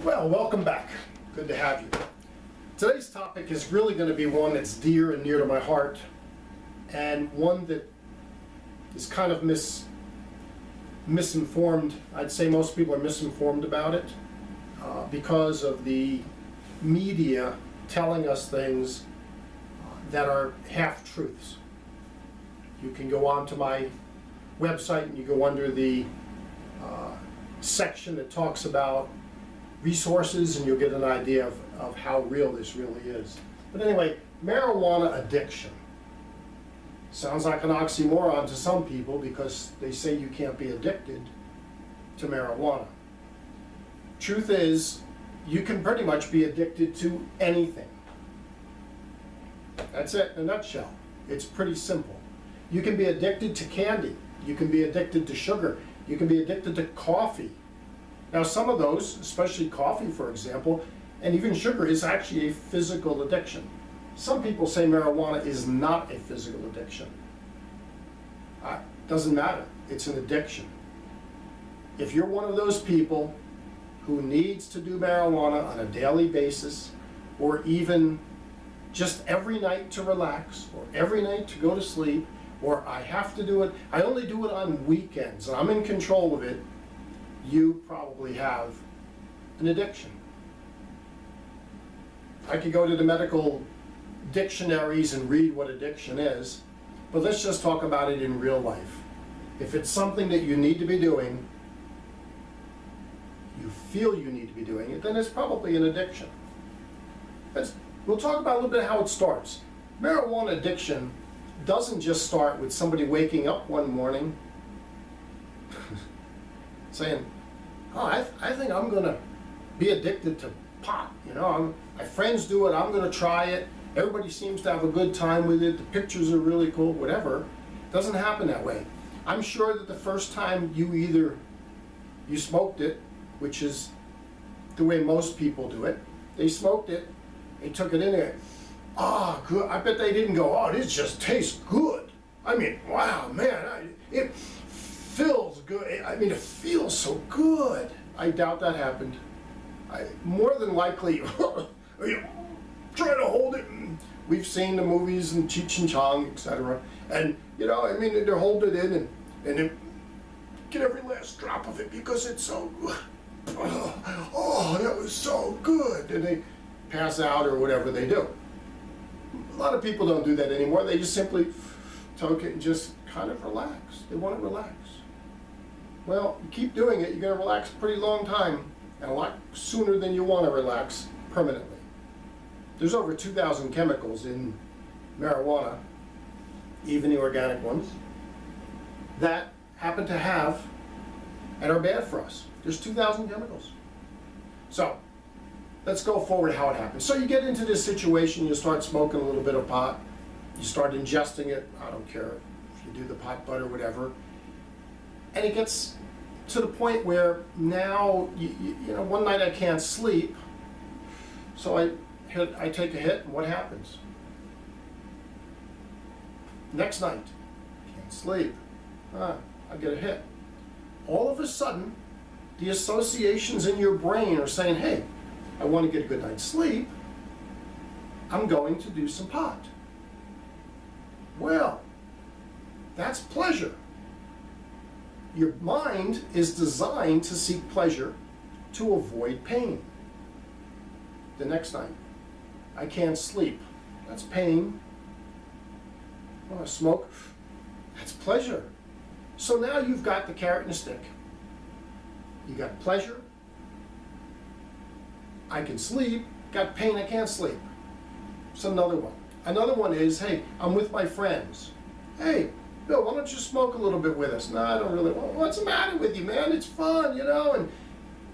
Well, welcome back. Good to have you. Today's topic is really going to be one that's dear and near to my heart, and one that is kind of misinformed. I'd say most people are misinformed about it because of the media telling us things that are half-truths. You can go onto my website and you go under the section that talks about resources, and you'll get an idea of how real this really is. But anyway, marijuana addiction sounds like an oxymoron to some people because they say you can't be addicted to marijuana. Truth is, you can pretty much be addicted to anything. That's it in a nutshell. It's pretty simple. You can be addicted to candy. You can be addicted to sugar. You can be addicted to coffee. Now, some of those, especially coffee, for example, and even sugar, is actually a physical addiction. Some people say marijuana is not a physical addiction. Doesn't matter. It's an addiction. If you're one of those people who needs to do marijuana on a daily basis, or even just every night to relax, or every night to go to sleep, or I have to do it, I only do it on weekends, and I'm in control of it, you probably have an addiction. I could go to the medical dictionaries and read what addiction is, but let's just talk about it in real life. If it's something that you need to be doing, you feel you need to be doing it, then it's probably an addiction. We'll talk about a little bit how it starts. Marijuana addiction doesn't just start with somebody waking up one morning saying, oh, I think I'm going to be addicted to pot. You know, my friends do it, I'm going to try it. Everybody seems to have a good time with it. The pictures are really cool, whatever. It doesn't happen that way. I'm sure that the first time you smoked it, which is the way most people do it, they smoked it, they took it in there. Ah, good. I bet they didn't go, oh, this just tastes good. I mean, wow, man, it feels good. I mean, it feels so good. I doubt that happened. More than likely, try to hold it. We've seen the movies and Cheech and Chong, etc. And, you know, I mean, they're holding it in and they get every last drop of it because it's so good. Oh, that was so good. And they pass out or whatever they do. A lot of people don't do that anymore. They just simply toke it and just kind of relax. They want to relax. Well, you keep doing it, you're going to relax a pretty long time, and a lot sooner than you want to relax permanently. There's over 2,000 chemicals in marijuana, even the organic ones, that happen to have and are bad for us. There's 2,000 chemicals. So, let's go forward how it happens. So you get into this situation, you start smoking a little bit of pot, you start ingesting it, I don't care if you do the pot butter, whatever, and it gets to the point where now, you know, one night I can't sleep, so I take a hit, and what happens? Next night, can't sleep, I get a hit. All of a sudden, the associations in your brain are saying, hey, I want to get a good night's sleep, I'm going to do some pot. Well, that's pleasure. Your mind is designed to seek pleasure to avoid pain. The next night, I can't sleep. That's pain. Oh, I smoke. That's pleasure. So now you've got the carrot and the stick. You got pleasure. I can sleep. Got pain, I can't sleep. It's another one. Another one is, hey, I'm with my friends. Hey, Bill, why don't you smoke a little bit with us? No, I don't really. Well, what's the matter with you, man? It's fun, you know? And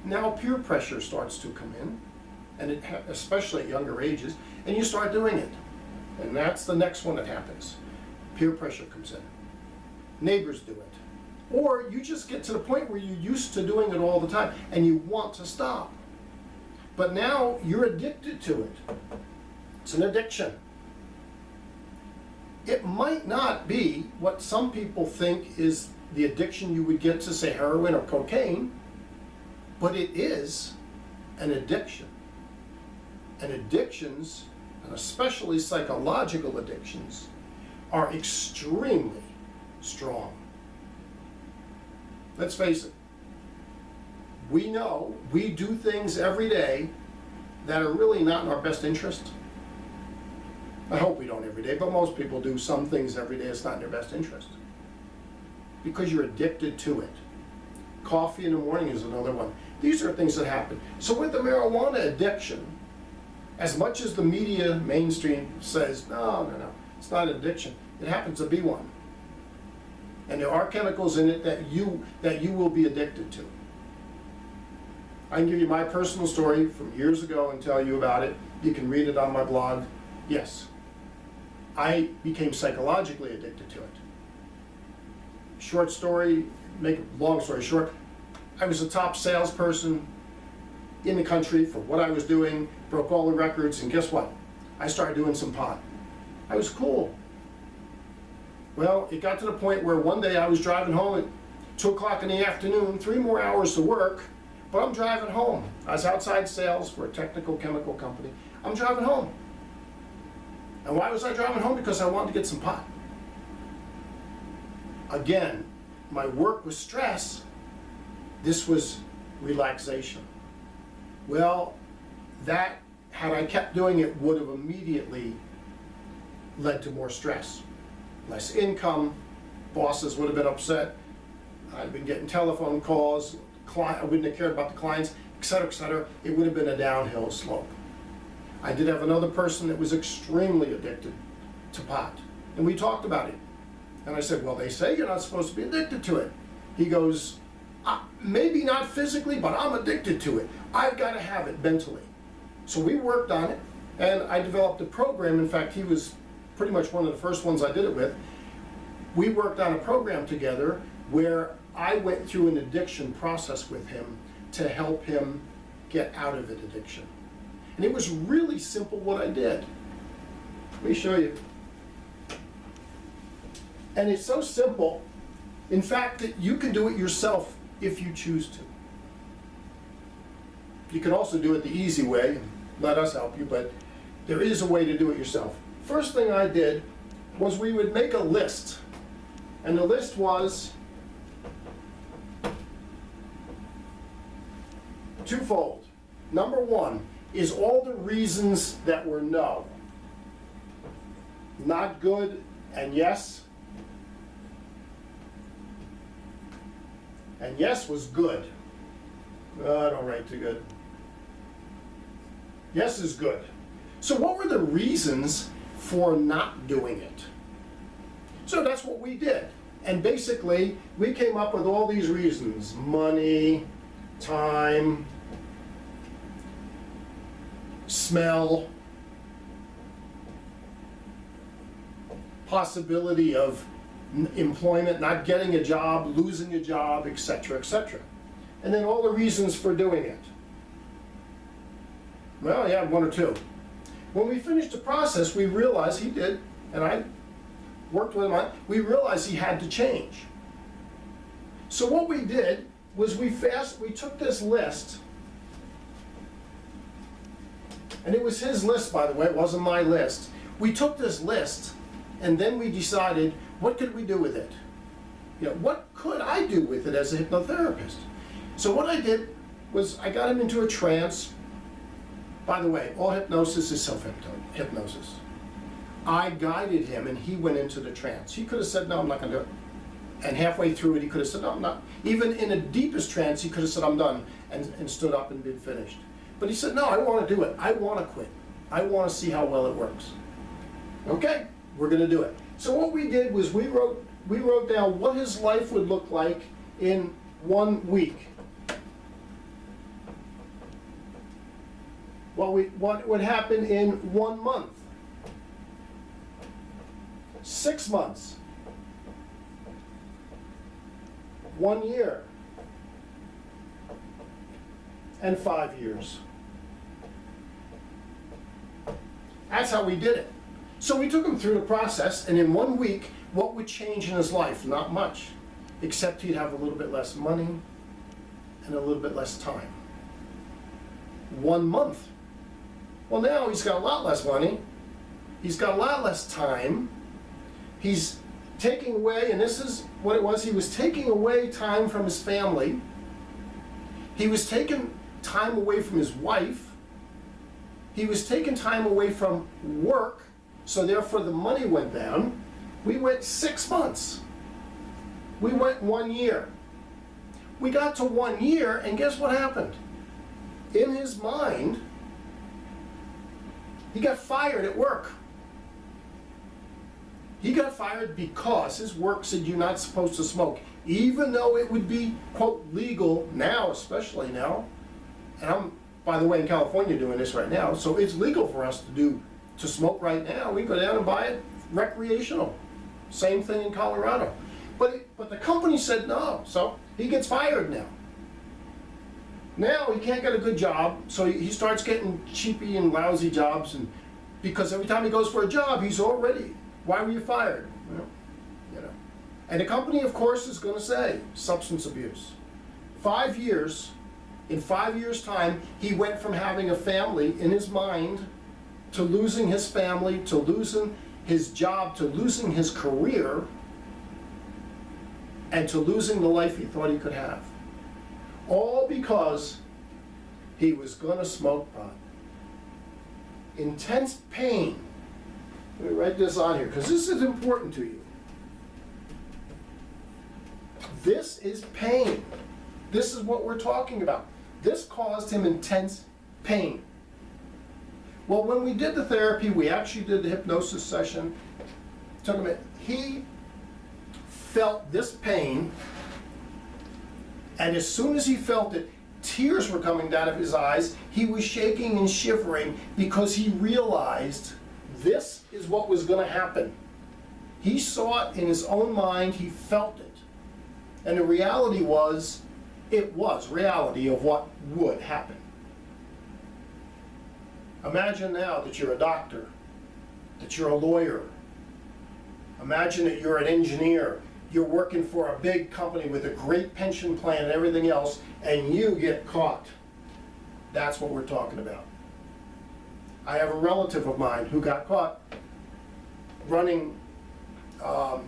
now peer pressure starts to come in, and especially at younger ages, and you start doing it. And that's the next one that happens. Peer pressure comes in. Neighbors do it. Or you just get to the point where you're used to doing it all the time, and you want to stop. But now you're addicted to it. It's an addiction. It might not be what some people think is the addiction you would get to, say, heroin or cocaine, but it is an addiction. And addictions, and especially psychological addictions, are extremely strong. Let's face it. We know we do things every day that are really not in our best interest. I hope we don't every day, but most people do some things every day that's not in their best interest. Because you're addicted to it. Coffee in the morning is another one. These are things that happen. So with the marijuana addiction, as much as the media mainstream says, no, it's not an addiction, it happens to be one. And there are chemicals in it that you will be addicted to. I can give you my personal story from years ago and tell you about it. You can read it on my blog. Yes, I became psychologically addicted to it. Short story, make a long story short, I was a top salesperson in the country for what I was doing, broke all the records, and guess what? I started doing some pot. I was cool. Well, it got to the point where one day I was driving home at 2 o'clock in the afternoon, 3 more hours to work, but I'm driving home. I was outside sales for a technical chemical company. I'm driving home. And why was I driving home? Because I wanted to get some pot. Again, my work was stress. This was relaxation. Well, that, had I kept doing it, would have immediately led to more stress. Less income, bosses would have been upset. I'd been getting telephone calls, I wouldn't have cared about the clients, et cetera, et cetera. It would have been a downhill slope. I did have another person that was extremely addicted to pot, and we talked about it. And I said, well, they say you're not supposed to be addicted to it. He goes, maybe not physically, but I'm addicted to it. I've got to have it mentally. So we worked on it, and I developed a program. In fact, he was pretty much one of the first ones I did it with. We worked on a program together where I went through an addiction process with him to help him get out of an addiction. And it was really simple what I did. Let me show you. And it's so simple, in fact, that you can do it yourself if you choose to. You can also do it the easy way, let us help you, but there is a way to do it yourself. First thing I did was we would make a list, and the list was twofold. Number one is all the reasons that were no. Not good and yes. And yes was good. I don't write too good. Yes is good. So what were the reasons for not doing it? So that's what we did. And basically, we came up with all these reasons. Money, time, smell, possibility of employment, not getting a job, losing a job, etc., etc. And then all the reasons for doing it. Well, yeah, one or two. When we finished the process, we realized he did, and I worked with him on it, we realized he had to change. So what we did was we took this list, and it was his list, by the way, it wasn't my list. We took this list, and then we decided, what could we do with it? You know, what could I do with it as a hypnotherapist? So what I did was I got him into a trance. By the way, all hypnosis is self-hypnosis. I guided him, and he went into the trance. He could have said, no, I'm not going to do it. And halfway through it, he could have said, no, I'm not. Even in the deepest trance, he could have said, I'm done, and stood up and been finished. But he said, no, I want to do it. I want to quit. I want to see how well it works. Okay, we're going to do it. So what we did was we wrote down what his life would look like in 1 week. What would happen in 1 month, 6 months, 1 year, and 5 years. That's how we did it. So we took him through the process, and in 1 week, what would change in his life? Not much, except he'd have a little bit less money and a little bit less time. 1 month. Well, now he's got a lot less money. He's got a lot less time. He's taking away, and this is what it was, he was taking away time from his family. He was taking time away from his wife. He was taking time away from work, so therefore the money went down. We went 6 months. We went 1 year. We got to 1 year, and guess what happened? In his mind, he got fired at work. He got fired because his work said you're not supposed to smoke, even though it would be, quote, legal now, especially now. And I'm, by the way, in California doing this right now, so it's legal for us to smoke right now. We go down and buy it recreational. Same thing in Colorado. But the company said no, so he gets fired now. Now he can't get a good job, so he starts getting cheapy and lousy jobs, and because every time he goes for a job, he's already, why were you fired? Well, you know. And the company, of course, is going to say substance abuse. 5 years, in 5 years' time, he went from having a family in his mind to losing his family, to losing his job, to losing his career, and to losing the life he thought he could have. All because he was going to smoke pot. Intense pain. Let me write this on here, because this is important to you. This is pain. This is what we're talking about. This caused him intense pain. Well, when we did the therapy, we actually did the hypnosis session. Took him, he felt this pain, and as soon as he felt it, tears were coming out of his eyes. He was shaking and shivering because he realized this is what was going to happen. He saw it in his own mind, he felt it. And the reality was, it was reality of what would happen. Imagine now that you're a doctor, that you're a lawyer. Imagine that you're an engineer. You're working for a big company with a great pension plan and everything else, and you get caught. That's what we're talking about. I have a relative of mine who got caught running, I'm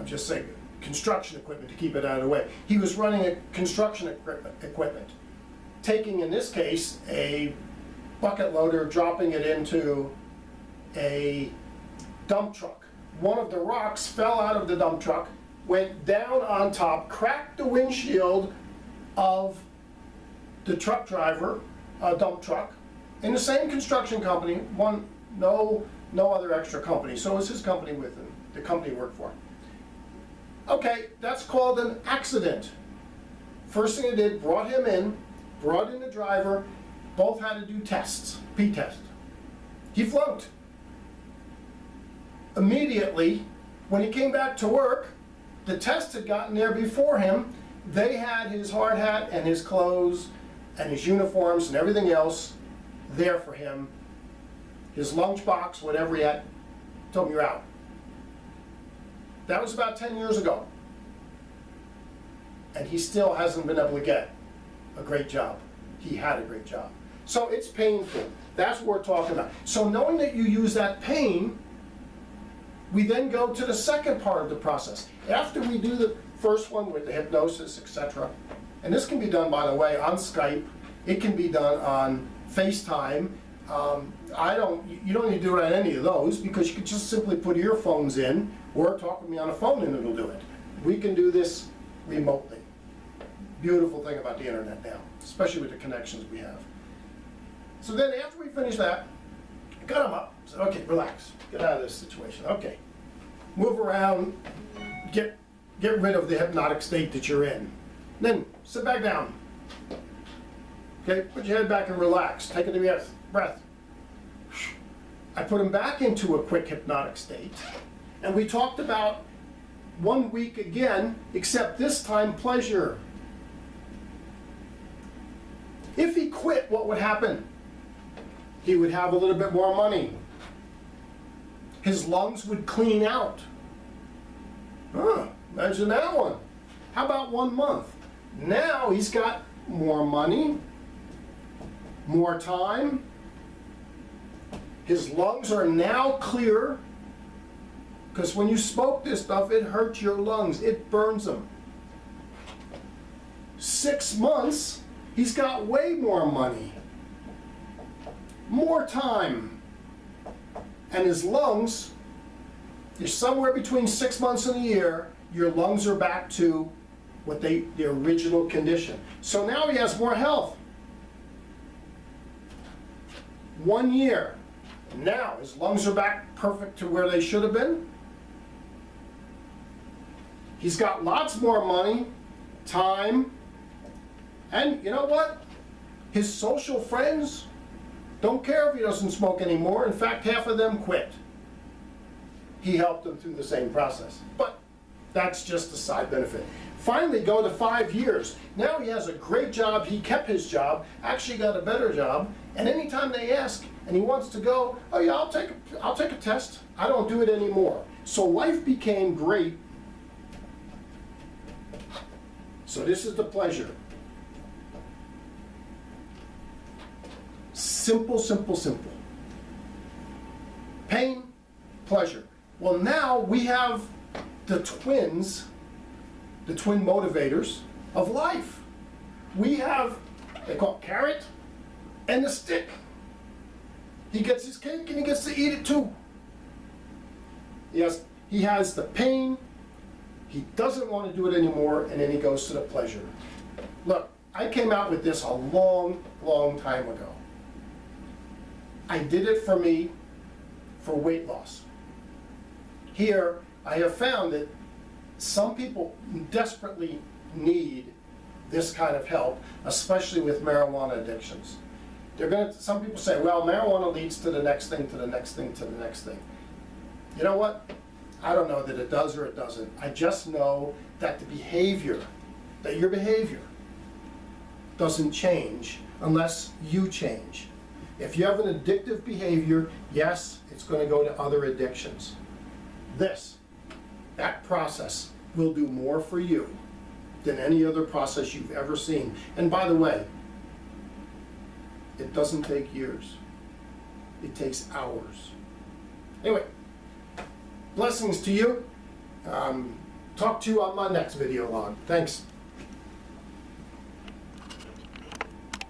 just saying, construction equipment to keep it out of the way. He was running a construction equipment, taking, in this case, a bucket loader, dropping it into a dump truck. One of the rocks fell out of the dump truck, went down on top, cracked the windshield of the truck driver, a dump truck, in the same construction company, no other extra company, so it was his company with him, the company he worked for. Okay, that's called an accident. First thing they did, brought him in, brought in the driver, both had to do tests, P-test. He flunked. Immediately, when he came back to work, the test had gotten there before him. They had his hard hat and his clothes and his uniforms and everything else there for him. His lunchbox, whatever he had, told him, you're out. That was about 10 years ago. And he still hasn't been able to get a great job. He had a great job. So it's painful. That's what we're talking about. So knowing that you use that pain, we then go to the second part of the process. After we do the first one with the hypnosis, etc., and this can be done, by the way, on Skype. It can be done on FaceTime. You don't need to do it on any of those, because you can just simply put earphones in or talk with me on a phone and it'll do it. We can do this remotely. Beautiful thing about the internet now, especially with the connections we have. So then after we finish that, I got him up, said, okay, relax, get out of this situation. Okay, move around, get rid of the hypnotic state that you're in. Then sit back down. Okay, put your head back and relax. Take a deep breath. I put him back into a quick hypnotic state, and we talked about 1 week again, except this time pleasure. If he quit, what would happen? He would have a little bit more money. His lungs would clean out. Imagine that one. How about 1 month? Now he's got more money. More time. His lungs are now clear, because when you smoke this stuff, it hurts your lungs. It burns them. 6 months, he's got way more money. More time. And his lungs, you're somewhere between 6 months and a year, your lungs are back to what their original condition. So now he has more health. 1 year. Now his lungs are back perfect to where they should have been. He's got lots more money, time, and you know what? His social friends don't care if he doesn't smoke anymore. In fact, half of them quit. He helped them through the same process. But that's just a side benefit. Finally, go to 5 years. Now he has a great job. He kept his job, actually got a better job. And anytime they ask and he wants to go, oh yeah, I'll take a test. I don't do it anymore. So life became great. So this is the pleasure. Simple, simple, simple. Pain, pleasure. Well, now we have the twins, the twin motivators of life. We have, they call it carrot and the stick. He gets his cake and he gets to eat it too. Yes, he has the pain, he doesn't want to do it anymore, and then he goes to the pleasure. Look, I came out with this a long, long time ago. I did it for me, for weight loss. Here, I have found that some people desperately need this kind of help, especially with marijuana addictions. Some people say, well, marijuana leads to the next thing, to the next thing, to the next thing. You know what? I don't know that it does or it doesn't. I just know that the behavior, that your behavior doesn't change unless you change. If you have an addictive behavior, yes, it's going to go to other addictions. That process will do more for you than any other process you've ever seen. And by the way, it doesn't take years. It takes hours. Anyway, blessings to you. Talk to you on my next video log. Thanks.